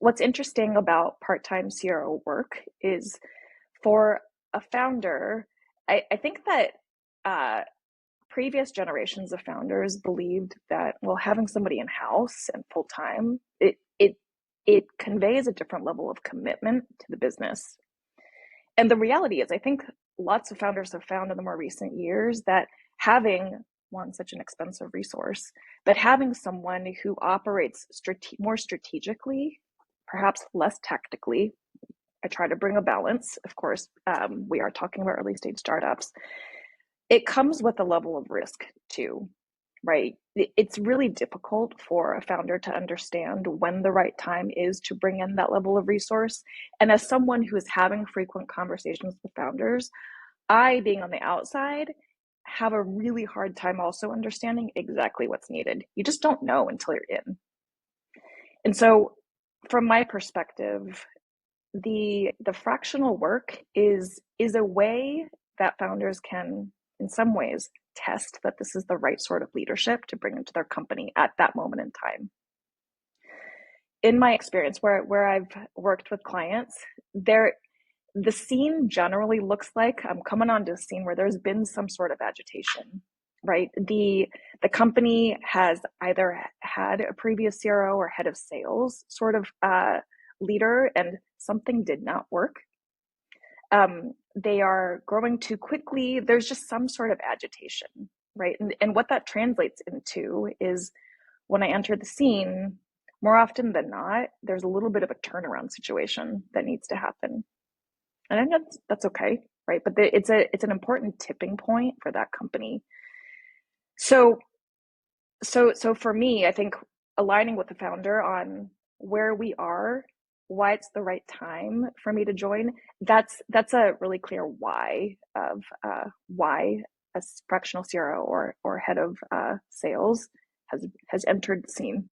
what's interesting about part-time CRO work is for a founder, I think that uh, previous generations of founders believed that, well, having somebody in-house and full-time, it conveys a different level of commitment to the business. And the reality is, I think lots of founders have found in the more recent years that having one such an expensive resource, but having someone who operates more strategically, perhaps less tactically. I try to bring a balance. Of course, we are talking about early stage startups. It comes with a level of risk too, right? It's really difficult for a founder to understand when the right time is to bring in that level of resource. And as someone who is having frequent conversations with founders, I, being on the outside, have a really hard time also understanding exactly what's needed. You just don't know until you're in. And so, from my perspective, the fractional work is a way that founders can, in some ways, test that this is the right sort of leadership to bring into their company at that moment in time. In my experience, where I've worked with clients, the scene generally looks like I'm coming onto a scene where there's been some sort of agitation, right? The company has either had a previous CRO or head of sales sort of leader, and something did not work. They are growing too quickly. There's just some sort of agitation, right? And what that translates into is when I enter the scene, more often than not, there's a little bit of a turnaround situation that needs to happen. And I know that's okay, right? But it's an important tipping point for that company. So for me, I think aligning with the founder on where we are, why it's the right time for me to join, that's a really clear why of why a fractional CRO or head of sales has entered the scene.